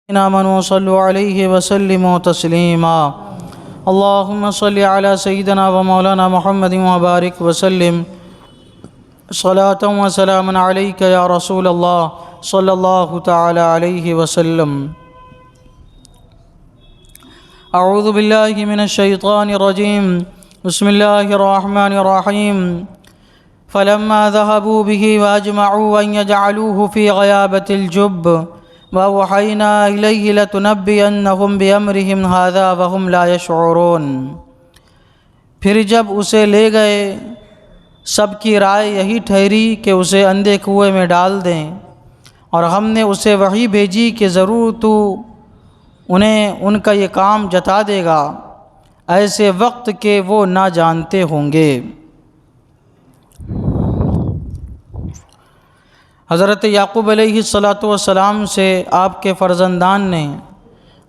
آمنوا صلوا علیہ وسلموا تسلیما اللہم صلی علی سیدنا و مولانا محمد وبارک وسلم صلاۃ و سلام علیک یا رسول اللہ صلی اللہ تعالی علیہ وسلم۔ اعوذ باللہ من الشیطان الرجیم، بسم اللہ الرحمن الرحیم۔ فلما ذهبوا به واجمعوا ان يجعلوه في غيابة الجب وَأَوْحَيْنَا إِلَيْهِ لَتُنَبِّئَنَّهُمْ بِأَمْرِهِمْ هَذَا وَهُمْ لَا يَشْعُرُونَ۔ پھر جب اسے لے گئے سب کی رائے یہی ٹھہری کہ اسے اندھے کنویں میں ڈال دیں، اور ہم نے اسے وحی بھیجی کہ ضرور تو انہیں ان کا یہ کام جتا دے گا ایسے وقت کہ وہ نہ جانتے ہوں گے۔ حضرت یعقوب علیہ السلام سے آپ کے فرزندان نے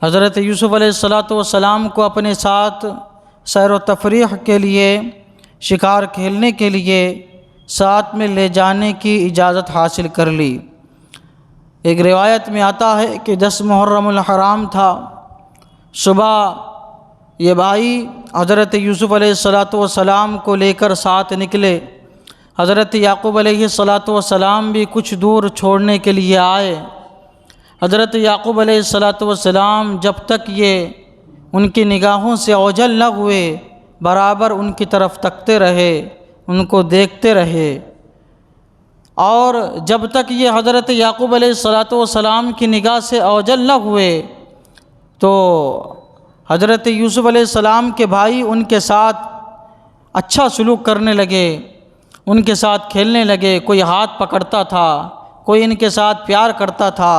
حضرت یوسف علیہ السلام کو اپنے ساتھ سیر و تفریح کے لیے، شکار کھیلنے کے لیے ساتھ میں لے جانے کی اجازت حاصل کر لی۔ ایک روایت میں آتا ہے کہ 10 محرم الحرام تھا۔ صبح یہ بھائی حضرت یوسف علیہ السلام کو لے کر ساتھ نکلے۔ حضرت یعقوب علیہ السلام بھی کچھ دور چھوڑنے کے لیے آئے۔ حضرت یعقوب علیہ السلام جب تک یہ ان کی نگاہوں سے اوجھل نہ ہوئے برابر ان کی طرف تکتے رہے، ان کو دیکھتے رہے، اور جب تک یہ حضرت یعقوب علیہ السلام کی نگاہ سے اوجھل نہ ہوئے تو حضرت یوسف علیہ السلام کے بھائی ان کے ساتھ اچھا سلوک کرنے لگے، ان کے ساتھ کھیلنے لگے۔ کوئی ہاتھ پکڑتا تھا، کوئی ان کے ساتھ پیار کرتا تھا،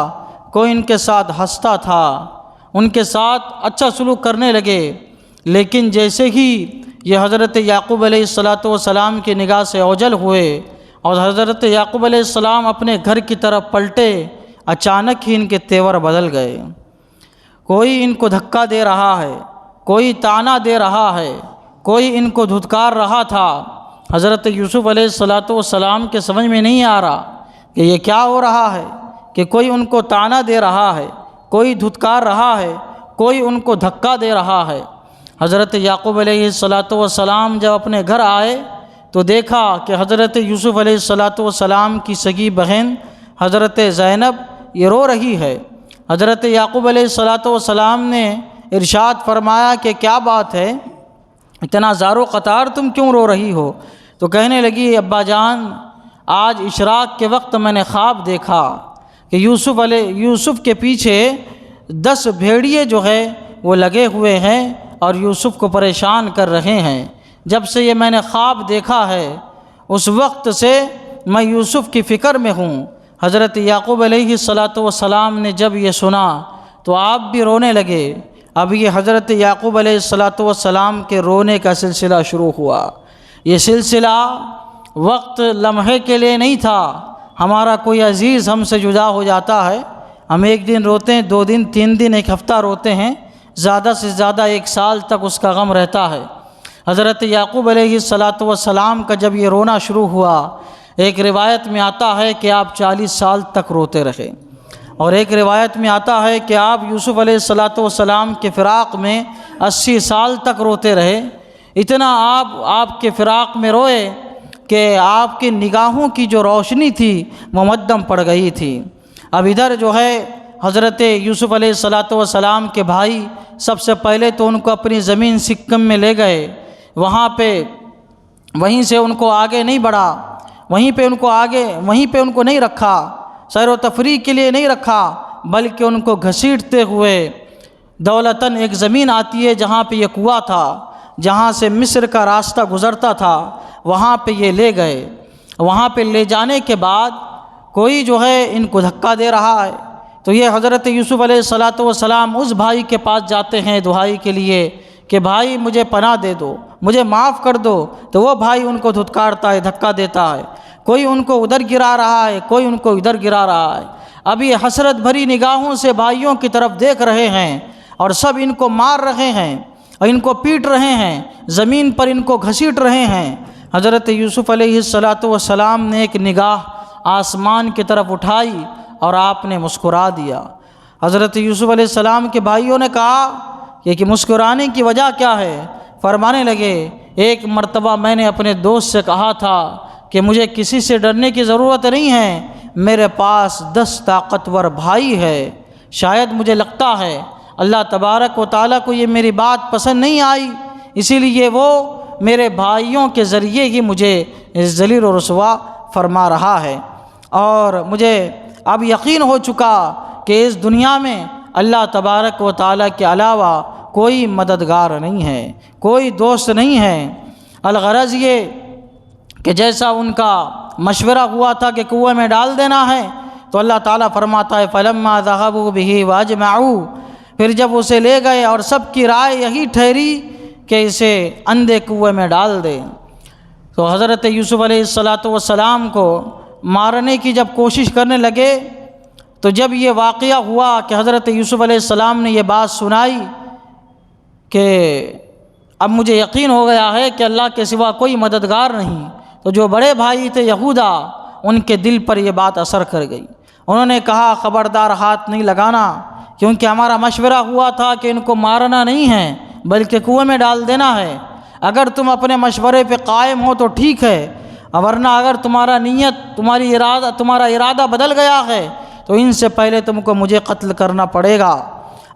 کوئی ان کے ساتھ ہنستا تھا، ان کے ساتھ اچھا سلوک کرنے لگے۔ لیکن جیسے ہی یہ حضرت یعقوب علیہ السلام کی نگاہ سے اوجھل ہوئے اور حضرت یعقوب علیہ السلام اپنے گھر کی طرف پلٹے، اچانک ہی ان کے تیور بدل گئے۔ کوئی ان کو دھکا دے رہا ہے، کوئی طعنہ دے رہا ہے، کوئی ان کو دھتکار رہا تھا۔ حضرت یوسف علیہ السلام کے سمجھ میں نہیں آ رہا کہ یہ کیا ہو رہا ہے، کہ کوئی ان کو طعنہ دے رہا ہے، کوئی دھتکار رہا ہے، کوئی ان کو دھکا دے رہا ہے۔ حضرت یعقوب علیہ السلام جب اپنے گھر آئے تو دیکھا کہ حضرت یوسف علیہ السلام کی سگی بہن حضرت زینب یہ رو رہی ہے۔ حضرت یعقوب علیہ السلام نے ارشاد فرمایا کہ کیا بات ہے، اتنا زار و قطار تم کیوں رو رہی ہو؟ تو کہنے لگی، ابا جان آج اشراق کے وقت میں نے خواب دیکھا کہ یوسف کے پیچھے 10 بھیڑیے جو ہے وہ لگے ہوئے ہیں اور یوسف کو پریشان کر رہے ہیں۔ جب سے یہ میں نے خواب دیکھا ہے اس وقت سے میں یوسف کی فکر میں ہوں۔ حضرت یعقوب علیہ السلام نے جب یہ سنا تو آپ بھی رونے لگے۔ اب یہ حضرت یعقوب علیہ السلام کے رونے کا سلسلہ شروع ہوا۔ یہ سلسلہ وقت لمحے کے لیے نہیں تھا۔ ہمارا کوئی عزیز ہم سے جدا ہو جاتا ہے، ہم 1 دن روتے ہیں، 2 دن، 3 دن، 1 ہفتہ روتے ہیں، زیادہ سے زیادہ 1 سال تک اس کا غم رہتا ہے۔ حضرت یعقوب علیہ السلام کا جب یہ رونا شروع ہوا، ایک روایت میں آتا ہے کہ آپ 40 سال تک روتے رہے، اور ایک روایت میں آتا ہے کہ آپ یوسف علیہ السلام کے فراق میں 80 سال تک روتے رہے۔ اتنا آپ کے فراق میں روئے کہ آپ کی نگاہوں کی جو روشنی تھی وہ مدھم پڑ گئی تھی۔ اب ادھر جو ہے حضرت یوسف علیہ السلام کے بھائی سب سے پہلے تو ان کو اپنی زمین سکم میں لے گئے، وہیں سے ان کو آگے نہیں بڑھا، وہیں پہ ان کو نہیں رکھا، سیر و تفریح کے لیے نہیں رکھا، بلکہ ان کو گھسیٹتے ہوئے دولتاً ایک زمین آتی ہے جہاں پہ یہ کنواں تھا، جہاں سے مصر کا راستہ گزرتا تھا، وہاں پہ یہ لے گئے۔ وہاں پہ لے جانے کے بعد کوئی جو ہے ان کو دھکا دے رہا ہے، تو یہ حضرت یوسف علیہ السلام اس بھائی کے پاس جاتے ہیں دعائی کے لیے کہ بھائی مجھے پناہ دے دو، مجھے معاف کر دو، تو وہ بھائی ان کو دھتکارتا ہے، دھکا دیتا ہے، کوئی ان کو ادھر گرا رہا ہے، کوئی ان کو ادھر گرا رہا ہے۔ اب یہ حسرت بھری نگاہوں سے بھائیوں کی طرف دیکھ رہے ہیں اور سب ان کو مار رہے ہیں اور ان کو پیٹ رہے ہیں، زمین پر ان کو گھسیٹ رہے ہیں۔ حضرت یوسف علیہ السلام نے ایک نگاہ آسمان کی طرف اٹھائی اور آپ نے مسکرا دیا۔ حضرت یوسف علیہ السلام کے بھائیوں نے کہا کہ مسکرانے کی وجہ کیا ہے؟ فرمانے لگے ایک مرتبہ میں نے اپنے دوست سے کہا تھا کہ مجھے کسی سے ڈرنے کی ضرورت نہیں ہے، میرے پاس 10 طاقتور بھائی ہے، شاید مجھے لگتا ہے اللہ تبارک و تعالیٰ کو یہ میری بات پسند نہیں آئی، اسی لیے وہ میرے بھائیوں کے ذریعے ہی مجھے ذلیل و رسوا فرما رہا ہے، اور مجھے اب یقین ہو چکا کہ اس دنیا میں اللہ تبارک و تعالیٰ کے علاوہ کوئی مددگار نہیں ہے، کوئی دوست نہیں ہے۔ الغرض یہ کہ جیسا ان کا مشورہ ہوا تھا کہ کنویں میں ڈال دینا ہے، تو اللہ تعالیٰ فرماتا ہے فَلَمَّا ذَهَبُوا بِهِ وَأَجْمَعُوا، پھر جب اسے لے گئے اور سب کی رائے یہی ٹھہری کہ اسے اندھے کنویں میں ڈال دیں، تو حضرت یوسف علیہ السلام کو مارنے کی جب کوشش کرنے لگے، تو جب یہ واقعہ ہوا کہ حضرت یوسف علیہ السلام نے یہ بات سنائی کہ اب مجھے یقین ہو گیا ہے کہ اللہ کے سوا کوئی مددگار نہیں، تو جو بڑے بھائی تھے یہودا، ان کے دل پر یہ بات اثر کر گئی۔ انہوں نے کہا خبردار ہاتھ نہیں لگانا، کیونکہ ہمارا مشورہ ہوا تھا کہ ان کو مارنا نہیں ہے بلکہ کنویں میں ڈال دینا ہے، اگر تم اپنے مشورے پہ قائم ہو تو ٹھیک ہے، ورنہ اگر تمہارا ارادہ بدل گیا ہے تو ان سے پہلے تم کو مجھے قتل کرنا پڑے گا۔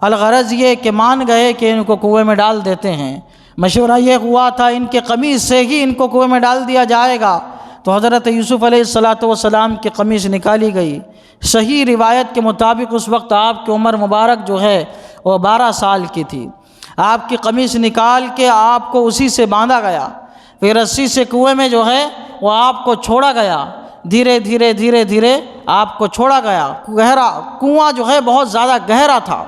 الغرض یہ کہ مان گئے کہ ان کو کنویں میں ڈال دیتے ہیں۔ مشورہ یہ ہوا تھا ان کے قمیص سے ہی ان کو کنویں میں ڈال دیا جائے گا، تو حضرت یوسف علیہ السلام کی قمیص نکالی گئی۔ صحیح روایت کے مطابق اس وقت آپ کی عمر مبارک جو ہے وہ 12 سال کی تھی۔ آپ کی قمیص نکال کے آپ کو اسی سے باندھا گیا، پھر رسی سے کنویں میں جو ہے وہ آپ کو چھوڑا گیا، دھیرے دھیرے آپ کو چھوڑا گیا۔ کنواں جو ہے بہت زیادہ گہرا تھا،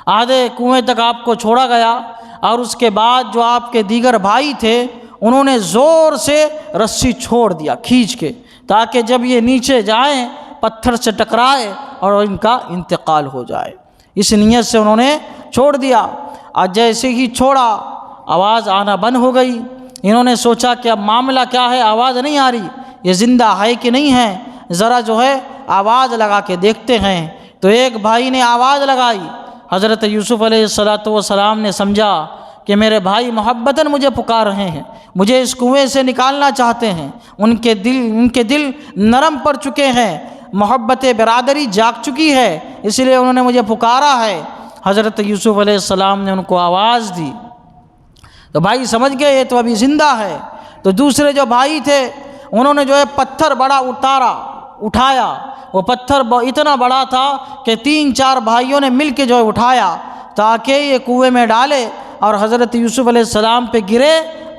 آدھے کنویں تک آپ کو چھوڑا گیا، اور اس کے بعد جو آپ کے دیگر بھائی تھے انہوں نے زور سے رسی چھوڑ دیا کھینچ کے، تاکہ جب یہ نیچے جائیں پتھر سے ٹکرائے اور ان کا انتقال ہو جائے، اس نیت سے انہوں نے چھوڑ دیا۔ اور جیسے ہی چھوڑا آواز آنا بند ہو گئی۔ انہوں نے سوچا کہ اب معاملہ کیا ہے، آواز نہیں آ رہی، یہ زندہ ہے کہ نہیں ہے، ذرا جو ہے آواز لگا کے دیکھتے ہیں۔ تو ایک بھائی نے آواز لگائی، حضرت یوسف علیہ السلام نے سمجھا کہ میرے بھائی محبتاً مجھے پکار رہے ہیں، مجھے اس کنویں سے نکالنا چاہتے ہیں، ان کے دل نرم پڑ چکے ہیں، محبت برادری جاگ چکی ہے، اس لیے انہوں نے مجھے پکارا ہے۔ حضرت یوسف علیہ السلام نے ان کو آواز دی، تو بھائی سمجھ گئے یہ تو ابھی زندہ ہے۔ تو دوسرے جو بھائی تھے انہوں نے جو ہے پتھر بڑا اٹھایا، وہ پتھر اتنا بڑا تھا کہ 3-4 بھائیوں نے مل کے جو ہے اٹھایا تاکہ یہ کنویں میں ڈالے اور حضرت یوسف علیہ السلام پہ گرے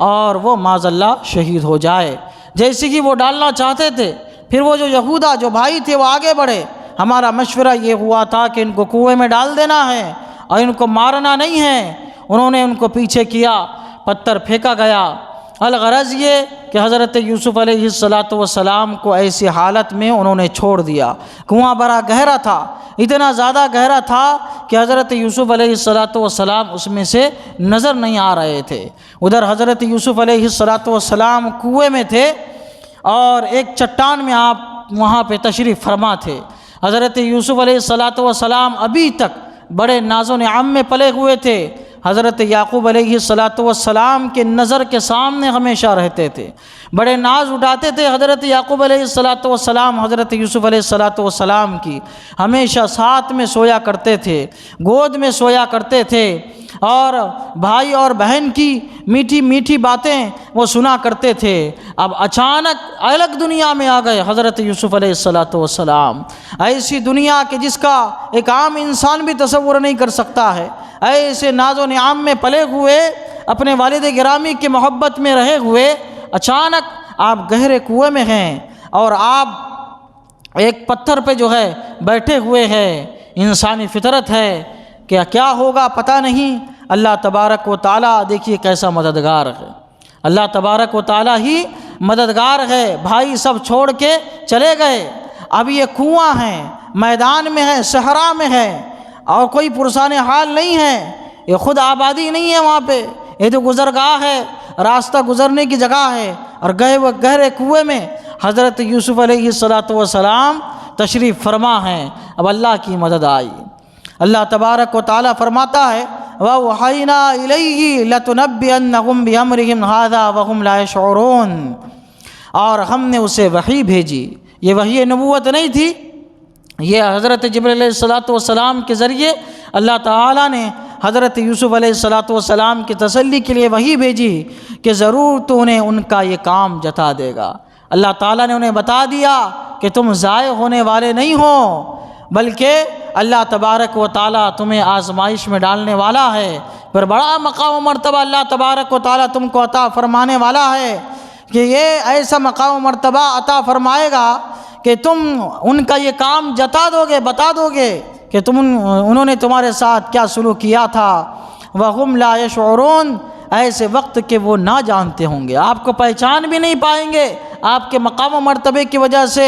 اور وہ معاذ اللہ شہید ہو جائے۔ جیسے کہ وہ ڈالنا چاہتے تھے، پھر وہ جو یہودا جو بھائی تھے وہ آگے بڑھے، ہمارا مشورہ یہ ہوا تھا کہ ان کو کنویں میں ڈال دینا ہے اور ان کو مارنا نہیں ہے۔ انہوں نے ان کو پیچھے کیا، پتھر پھینکا گیا۔ الغرض یہ کہ حضرت یوسف علیہ السلام کو ایسی حالت میں انہوں نے چھوڑ دیا۔ کنواں بڑا گہرا تھا، اتنا زیادہ گہرا تھا کہ حضرت یوسف علیہ السلام اس میں سے نظر نہیں آ رہے تھے۔ ادھر حضرت یوسف علیہ السلام کنویں میں تھے اور ایک چٹان میں آپ وہاں پہ تشریف فرما تھے۔ حضرت یوسف علیہ السلام ابھی تک بڑے ناز و نعم میں پلے ہوئے تھے، حضرت یعقوب علیہ السلام کے نظر کے سامنے ہمیشہ رہتے تھے، بڑے ناز اٹھاتے تھے حضرت یعقوب علیہ السلام حضرت یوسف علیہ السلام کی، ہمیشہ ساتھ میں سویا کرتے تھے، گود میں سویا کرتے تھے، اور بھائی اور بہن کی میٹھی میٹھی باتیں وہ سنا کرتے تھے۔ اب اچانک الگ دنیا میں آ گئے حضرت یوسف علیہ السلام، ایسی دنیا کہ جس کا ایک عام انسان بھی تصور نہیں کر سکتا ہے۔ ایسے ناز و نعام میں پلے ہوئے، اپنے والد گرامی کی محبت میں رہے ہوئے، اچانک آپ گہرے کنویں میں ہیں اور آپ ایک پتھر پہ جو ہے بیٹھے ہوئے ہیں۔ انسانی فطرت ہے کہ کیا ہوگا پتہ نہیں۔ اللہ تبارک و تعالیٰ دیکھیے کیسا مددگار ہے، اللہ تبارک و تعالیٰ ہی مددگار ہے۔ بھائی سب چھوڑ کے چلے گئے، اب یہ کنواں ہے، میدان میں ہے، صحرا میں ہے، اور کوئی پرسان حال نہیں ہے، یہ خود آبادی نہیں ہے وہاں پہ، یہ تو گزرگاہ ہے، راستہ گزرنے کی جگہ ہے، اور گہرے کنویں میں حضرت یوسف علیہ السلام تشریف فرما ہیں۔ اب اللہ کی مدد آئی۔ اللہ تبارک و تعالیٰ فرماتا ہے وَأَوْحَيْنَا إِلَيْهِ لَتُنَبِّئَنَّهُمْ بِأَمْرِهِمْ هَذَا وَهُمْ لَا يَشْعُرُونَ، اور ہم نے اسے وحی بھیجی۔ یہ وحی نبوت نہیں تھی، یہ حضرت جبرائیل علیہ السلام کے ذریعے اللہ تعالیٰ نے حضرت یوسف علیہ السلام کی تسلی کے لیے وحی بھیجی کہ ضرور تو انہیں ان کا یہ کام جتا دے گا۔ اللہ تعالیٰ نے انہیں بتا دیا کہ تم ضائع ہونے والے نہیں ہو، بلکہ اللہ تبارک و تعالیٰ تمہیں آزمائش میں ڈالنے والا ہے، پھر بڑا مقام و مرتبہ اللہ تبارک و تعالیٰ تم کو عطا فرمانے والا ہے کہ یہ ایسا مقام و مرتبہ عطا فرمائے گا کہ تم ان کا یہ کام جتا دو گے، بتا دو گے کہ انہوں نے تمہارے ساتھ کیا سلوک کیا تھا۔ وَهُمْ لَا يَشْعُرُونَ، ایسے وقت کہ وہ نہ جانتے ہوں گے، آپ کو پہچان بھی نہیں پائیں گے آپ کے مقام و مرتبے کی وجہ سے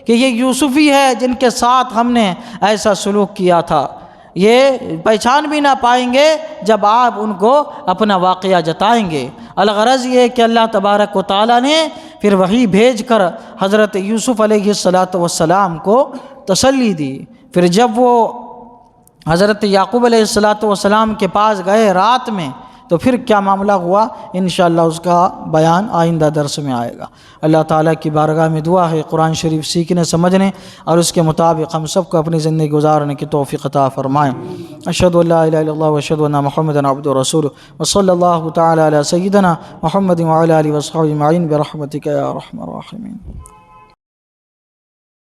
کہ یہ یوسفی ہے جن کے ساتھ ہم نے ایسا سلوک کیا تھا، یہ پہچان بھی نہ پائیں گے جب آپ ان کو اپنا واقعہ جتائیں گے۔ الغرض یہ کہ اللہ تبارک و تعالیٰ نے پھر وحی بھیج کر حضرت یوسف علیہ السلام کو تسلی دی۔ پھر جب وہ حضرت یعقوب علیہ السلام کے پاس گئے رات میں تو پھر کیا معاملہ ہوا، انشاءاللہ اس کا بیان آئندہ درس میں آئے گا۔ اللہ تعالیٰ کی بارگاہ میں دعا ہے قرآن شریف سیکھنے سمجھنے اور اس کے مطابق ہم سب کو اپنی زندگی گزارنے کی توفیق عطا فرمائیں۔ اشہد ان لا الہ الا اللہ واشہد ان محمدا عبدہ ورسولہ وصلی اللہ تعالی علی سیدنا محمد وعلی آلہ وصحبہ اجمعین برحمتک یا ارحم الراحمین۔